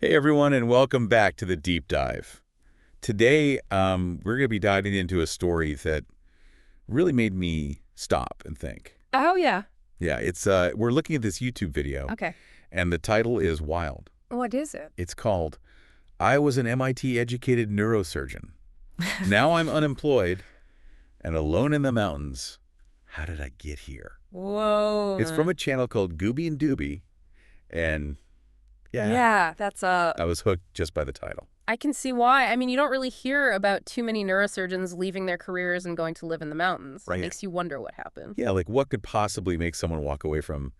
Hey everyone, and welcome back to the Deep Dive. Today, we're going to be diving into a story that really made me stop and think. Oh, yeah. Yeah, we're looking at this YouTube video, Okay. and the title is wild. What is it? It's called, "I was an MIT-educated neurosurgeon. Now I'm unemployed and alone in the mountains. How did I get here?" Whoa. It's from a channel called Gooby and Dooby, and Yeah, that's I was hooked just by the title. I can see why. I mean, you don't really hear about too many neurosurgeons leaving their careers and going to live in the mountains. Right. It makes you wonder what happened. Yeah, like what could possibly make someone walk away from,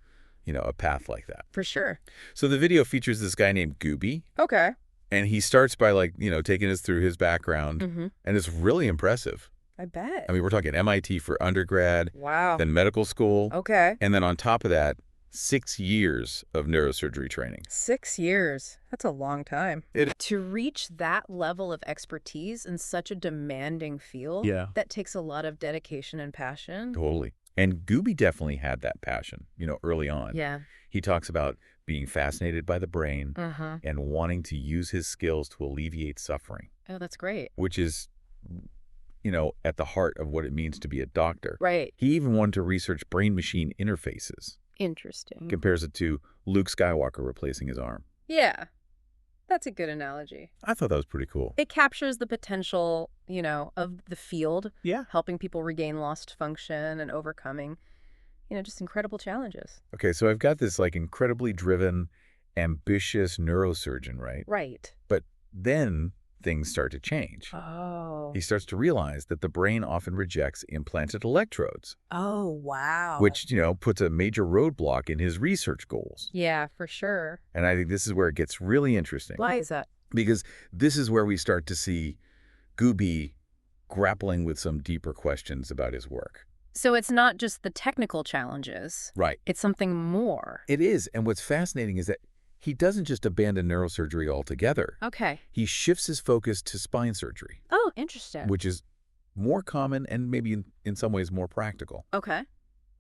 a path like that? For sure. So the video features this guy named Gooby, Okay. and he starts by taking us through his background, Mm-hmm. and it's really impressive. I bet. I mean, we're talking MIT for undergrad, Wow. then medical school, Okay. and then on top of that, 6 years of neurosurgery training. 6 years. That's a long time. It- To reach that level of expertise in such a demanding field, Yeah. that takes a lot of dedication and passion. Totally. And Gooby definitely had that passion, early on. Yeah. He talks about being fascinated by the brain Uh-huh. and wanting to use his skills to alleviate suffering, Oh, that's great. which is, at the heart of what it means to be a doctor. Right. He even wanted to research brain-machine interfaces. Interesting. Compares it to Luke Skywalker replacing his arm. Yeah. That's a good analogy. I thought that was pretty cool. It captures the potential, of the field, Yeah. helping people regain lost function and overcoming, just incredible challenges. Okay, so I've got this incredibly driven, ambitious neurosurgeon, right? Right. But then things start to change. Oh. He starts to realize that the brain often rejects implanted electrodes, Oh, wow. which, puts a major roadblock in his research goals. Yeah, for sure. And I think this is where it gets really interesting. Why is that? Because this is where we start to see Gooby grappling with some deeper questions about his work. So it's not just the technical challenges. Right. It's something more. It is. And what's fascinating is that he doesn't just abandon neurosurgery altogether. Okay. He shifts his focus to spine surgery, Oh, interesting. which is more common and maybe in some ways more practical. Okay.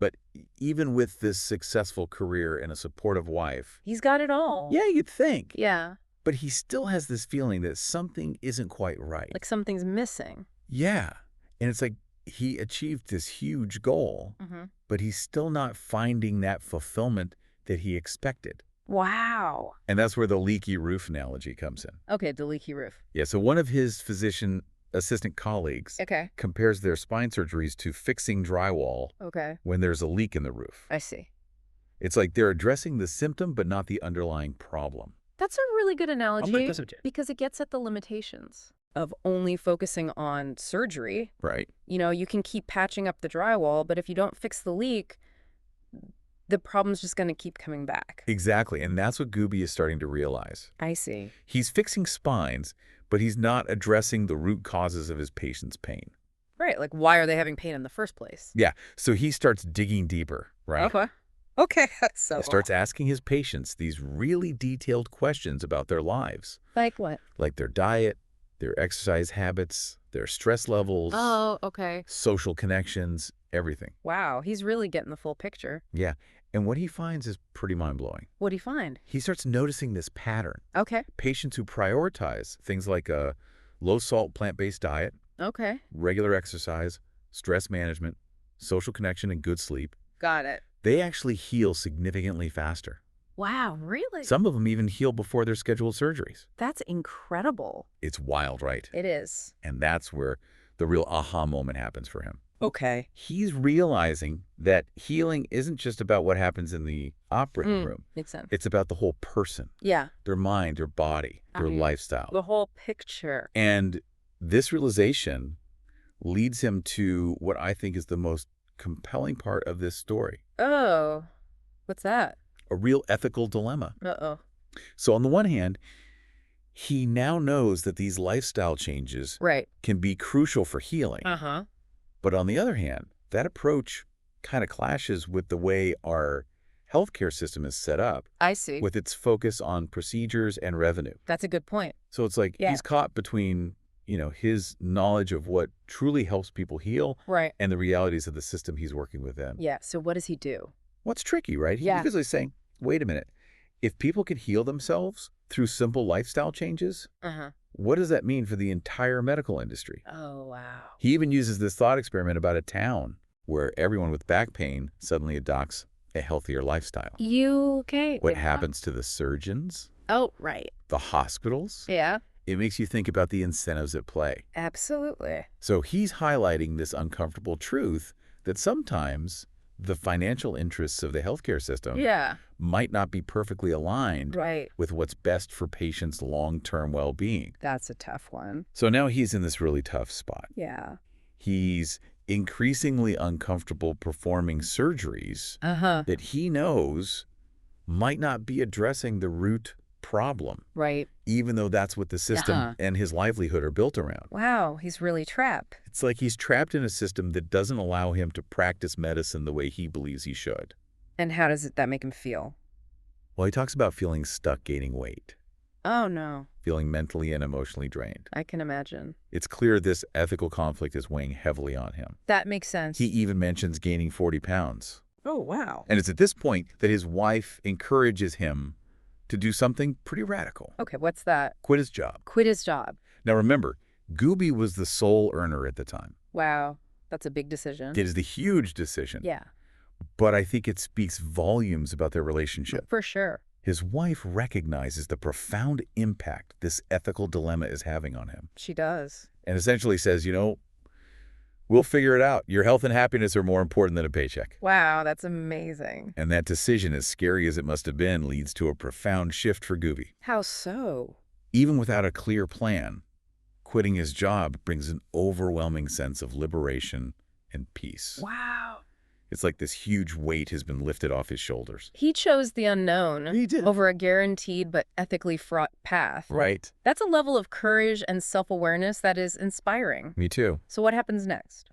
But even with this successful career and a supportive wife, He's got it all. yeah, you'd think. Yeah. But he still has this feeling that something isn't quite right. Like something's missing. Yeah. And it's like he achieved this huge goal, Mm-hmm. but he's still not finding that fulfillment that he expected. Wow. And that's where the leaky roof analogy comes in. Okay, the leaky roof. Yeah, so one of his physician assistant colleagues Okay. compares their spine surgeries to fixing drywall Okay. when there's a leak in the roof. I see. It's like they're addressing the symptom but not the underlying problem. That's a really good analogy make this a- because it gets at the limitations of only focusing on surgery. Right. You can keep patching up the drywall, but if you don't fix the leak, the problem's just going to keep coming back. Exactly, and that's what Gooby is starting to realize. I see. He's fixing spines, but he's not addressing the root causes of his patient's pain. Right, like why are they having pain in the first place? Yeah, so he starts digging deeper, right? Okay. So Starts asking his patients these really detailed questions about their lives, like what? like their diet, their exercise habits, their stress levels, Oh, okay. social connections, everything. Wow, he's really getting the full picture. Yeah, and what he finds is pretty mind-blowing. What'd he find? He starts noticing this pattern. Okay. Patients who prioritize things like a low-salt plant-based diet, Okay. regular exercise, stress management, social connection, and good sleep, Got it. they actually heal significantly faster. Wow, really? Some of them even heal before their scheduled surgeries. That's incredible. It's wild, right? It is. And that's where the real aha moment happens for him. Okay. He's realizing that healing isn't just about what happens in the operating room. Makes sense. It's about the whole person, Yeah. their mind, their body, their lifestyle. The whole picture. And this realization leads him to what I think is the most compelling part of this story, Oh, what's that? a real ethical dilemma. Uh-oh. So on the one hand, he now knows that these lifestyle changes Right. can be crucial for healing. Uh-huh. But on the other hand, that approach kind of clashes with the way our healthcare system is set up, I see. with its focus on procedures and revenue. That's a good point. So it's like Yeah. he's caught between, his knowledge of what truly helps people heal Right. and the realities of the system he's working within. Yeah. So what does he do? What's tricky, right? Yeah. Because he's saying, wait a minute, if people can heal themselves, through simple lifestyle changes. Uh-huh. What does that mean for the entire medical industry? Oh, wow. He even uses this thought experiment about a town where everyone with back pain suddenly adopts a healthier lifestyle. Okay. What Yeah. happens to the surgeons, Oh, right. the hospitals? Yeah, It makes you think about the incentives at play. absolutely. So he's highlighting this uncomfortable truth that sometimes the financial interests of the healthcare system Yeah, might not be perfectly aligned right. with what's best for patients' long-term well-being. That's a tough one. So now he's in this really tough spot. Yeah. He's increasingly uncomfortable performing surgeries Uh-huh. that he knows might not be addressing the root problem, Right. even though that's what the system Uh-huh. and his livelihood are built around. Wow, he's really trapped. It's like he's trapped in a system that doesn't allow him to practice medicine the way he believes he should. And how does that make him feel? Well, he talks about feeling stuck gaining weight, Oh, no. feeling mentally and emotionally drained. I can imagine. It's clear this ethical conflict is weighing heavily on him. That makes sense. He even mentions gaining 40 pounds. Oh, wow. And it's at this point that his wife encourages him to do something pretty radical. Okay, what's that? Quit his job. Quit his job. Now remember, Gooby was the sole earner at the time. Wow, that's a big decision. It is the huge decision. Yeah, But I think it speaks volumes about their relationship. for sure. His wife recognizes the profound impact this ethical dilemma is having on him She does. and essentially says, we'll figure it out. Your health and happiness are more important than a paycheck. Wow, that's amazing. And that decision, as scary as it must have been, leads to a profound shift for Gooby. How so? Even without a clear plan, quitting his job brings an overwhelming sense of liberation and peace. Wow. It's like this huge weight has been lifted off his shoulders. He chose the unknown He did. over a guaranteed but ethically fraught path. Right. That's a level of courage and self-awareness that is inspiring. Me too. So what happens next?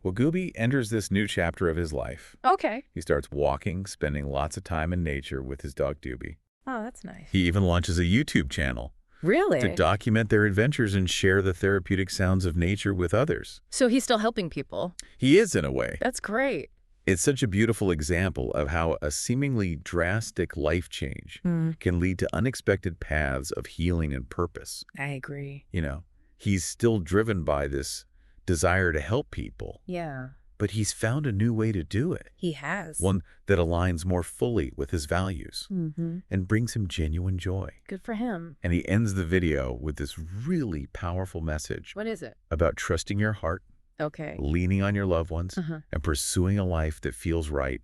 Well, Gooby enters this new chapter of his life. Okay. He starts walking, spending lots of time in nature with his dog Doobie. Oh, that's nice. He even launches a YouTube channel Really? to document their adventures and share the therapeutic sounds of nature with others. So he's still helping people. He is, in a way. That's great. It's such a beautiful example of how a seemingly drastic life change can lead to unexpected paths of healing and purpose. I agree. He's still driven by this desire to help people, Yeah, but he's found a new way to do it, he has. one that aligns more fully with his values and brings him genuine joy. Good for him. And he ends the video with this really powerful message What is it? about trusting your heart, Okay. leaning on your loved ones, and pursuing a life that feels right,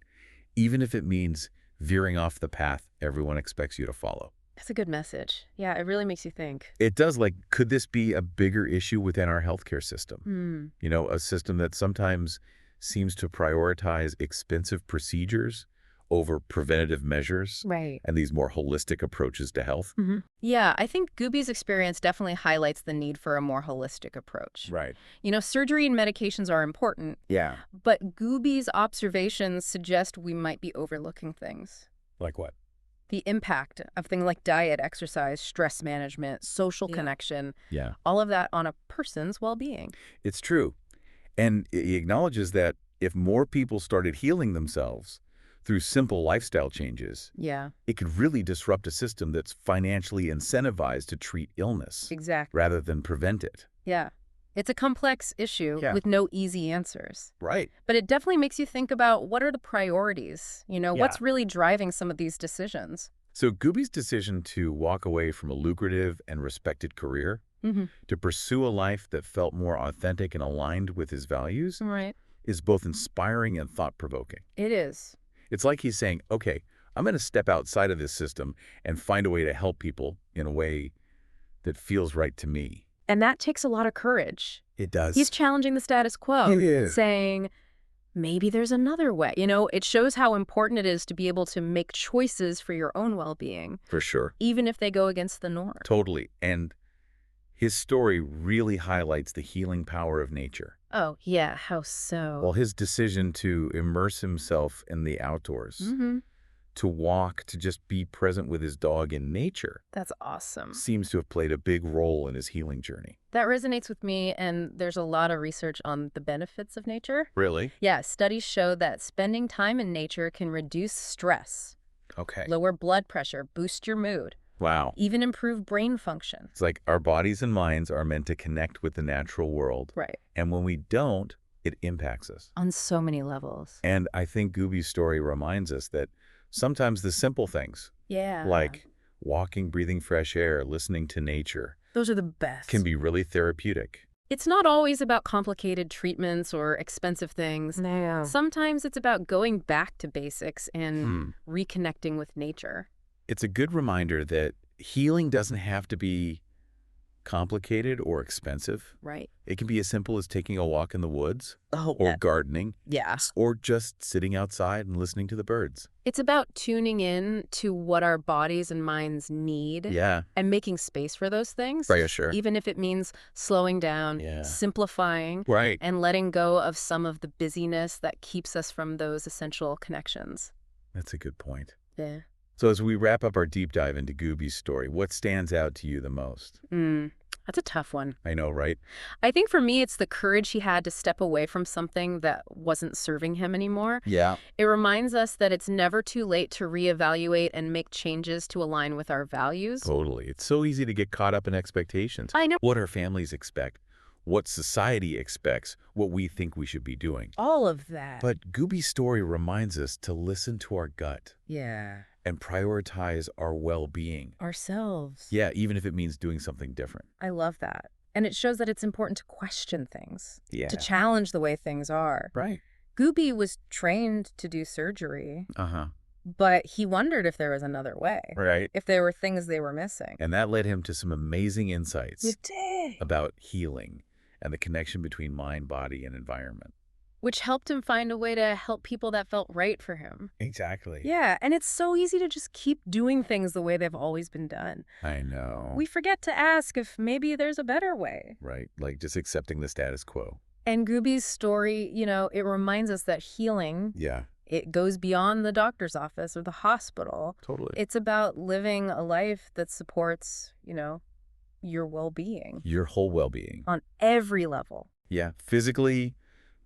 even if it means veering off the path everyone expects you to follow. That's a good message. Yeah, it really makes you think. It does, could this be a bigger issue within our healthcare system? A system that sometimes seems to prioritize expensive procedures over preventative measures Right. and these more holistic approaches to health. Yeah, I think Gooby's experience definitely highlights the need for a more holistic approach. Right. Surgery and medications are important, Yeah. but Gooby's observations suggest we might be overlooking things. Like what? The impact of things like diet, exercise, stress management, social connection, Yeah. all of that on a person's well-being. It's true. And he acknowledges that if more people started healing themselves through simple lifestyle changes, Yeah, it could really disrupt a system that's financially incentivized to treat illness exactly. rather than prevent it. Yeah. It's a complex issue Yeah. with no easy answers. Right. But it definitely makes you think about what are the priorities? What's really driving some of these decisions? So Gooby's decision to walk away from a lucrative and respected career to pursue a life that felt more authentic and aligned with his values Right. is both inspiring and thought-provoking. It is. It's like he's saying, okay, I'm going to step outside of this system and find a way to help people in a way that feels right to me. And that takes a lot of courage. It does. He's challenging the status quo, He is. saying, maybe there's another way. It shows how important it is to be able to make choices for your own well-being, For sure. even if they go against the norm. Totally. And his story really highlights the healing power of nature. Oh, yeah. How so? Well, his decision to immerse himself in the outdoors, to walk, to just be present with his dog in nature, That's awesome. seems to have played a big role in his healing journey. That resonates with me, and there's a lot of research on the benefits of nature. Really? Yeah, studies show that spending time in nature can reduce stress, Okay. lower blood pressure, boost your mood. Wow. even improve brain function. It's like our bodies and minds are meant to connect with the natural world. Right. And when we don't, it impacts us. On so many levels. And I think Gooby's story reminds us that sometimes the simple things, Yeah. like walking, breathing fresh air, listening to nature, Those are the best. can be really therapeutic. It's not always about complicated treatments or expensive things. No. Sometimes it's about going back to basics and Hmm. reconnecting with nature. It's a good reminder that healing doesn't have to be complicated or expensive. Right. It can be as simple as taking a walk in the woods Oh, or gardening Yeah. or just sitting outside and listening to the birds. It's about tuning in to what our bodies and minds need Yeah, and making space for those things. for sure. Even if it means slowing down, Yeah. simplifying, Right. and letting go of some of the busyness that keeps us from those essential connections. That's a good point. Yeah. So as we wrap up our deep dive into Gooby's story, what stands out to you the most? That's a tough one. I know, right? I think for me, it's the courage he had to step away from something that wasn't serving him anymore. Yeah. It reminds us that it's never too late to reevaluate and make changes to align with our values. Totally. It's so easy to get caught up in expectations. I know. What our families expect, what society expects, what we think we should be doing. All of that. But Gooby's story reminds us to listen to our gut Yeah. and prioritize our well-being. Ourselves. Yeah, even if it means doing something different. I love that. And it shows that it's important to question things, Yeah. to challenge the way things are. Right. Gooby was trained to do surgery, Uh-huh. but he wondered if there was another way, Right. if there were things they were missing. And that led him to some amazing insights It did. about healing and the connection between mind, body, and environment. Which helped him find a way to help people that felt right for him. Exactly. Yeah, and it's so easy to just keep doing things the way they've always been done. I know. We forget to ask if maybe there's a better way. Right. Like just accepting the status quo. And Gooby's story, it reminds us that healing, Yeah. it goes beyond the doctor's office or the hospital. Totally. It's about living a life that supports, your well-being Your whole well-being. on every level. Yeah. Physically,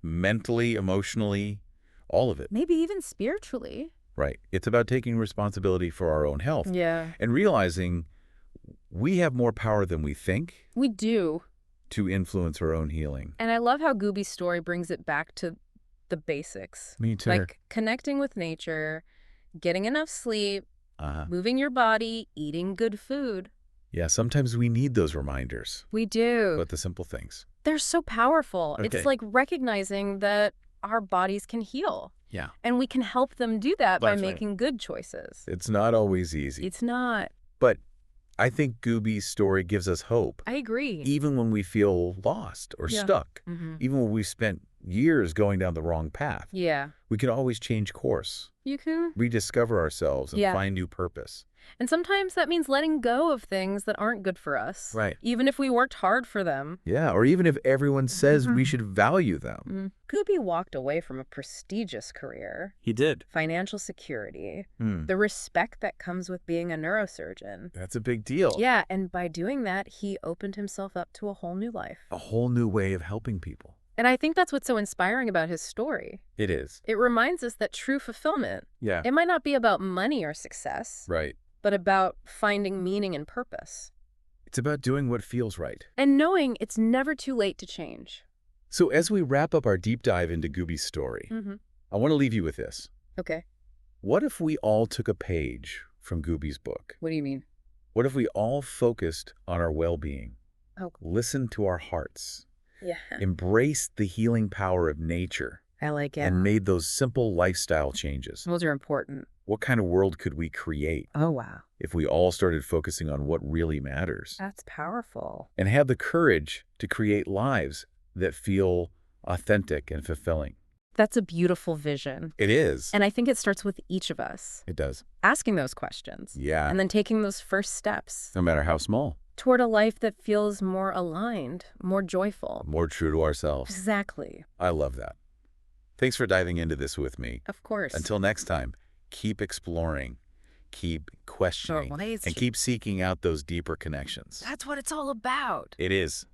mentally, emotionally, all of it. Maybe even spiritually. Right. It's about taking responsibility for our own health Yeah. and realizing we have more power than we think We do. to influence our own healing. And I love how Gooby's story brings it back to the basics. Me too. Like connecting with nature, getting enough sleep, moving your body, eating good food. Yeah, sometimes we need those reminders We do. about the simple things. They're so powerful. Okay. It's like recognizing that our bodies can heal. Yeah. And we can help them do that by That's right. making good choices. It's not always easy. It's not. But I think Gooby's story gives us hope, I agree. even when we feel lost or Yeah. stuck, Mm-hmm. even when we've spent years going down the wrong path. Yeah. We can always change course, You can. rediscover ourselves, and Yeah. find new purpose. And sometimes that means letting go of things that aren't good for us. Right. Even if we worked hard for them. Yeah, or even if everyone says Mm-hmm. we should value them. Gooby walked away from a prestigious career, He did. financial security, Hmm. the respect that comes with being a neurosurgeon. That's a big deal. Yeah, and by doing that, he opened himself up to a whole new life. A whole new way of helping people. And I think that's what's so inspiring about his story. It is. It reminds us that true fulfillment, Yeah. it might not be about money or success, Right. but about finding meaning and purpose. It's about doing what feels right. And knowing it's never too late to change. So as we wrap up our deep dive into Gooby's story, I want to leave you with this. Okay. What if we all took a page from Gooby's book? What do you mean? What if we all focused on our well-being? Oh. Listened to our hearts, Yeah. embraced the healing power of nature, I like it. and made those simple lifestyle changes? Those are important. What kind of world could we create Oh, wow. if we all started focusing on what really matters? That's powerful. And have the courage to create lives that feel authentic and fulfilling. That's a beautiful vision. It is. And I think it starts with each of us It does. asking those questions Yeah. and then taking those first steps No matter how small. toward a life that feels more aligned, more joyful. More true to ourselves. Exactly. I love that. Thanks for diving into this with me. Of course. Until next time, keep exploring, keep questioning, Always and keep seeking out those deeper connections. That's what it's all about. It is.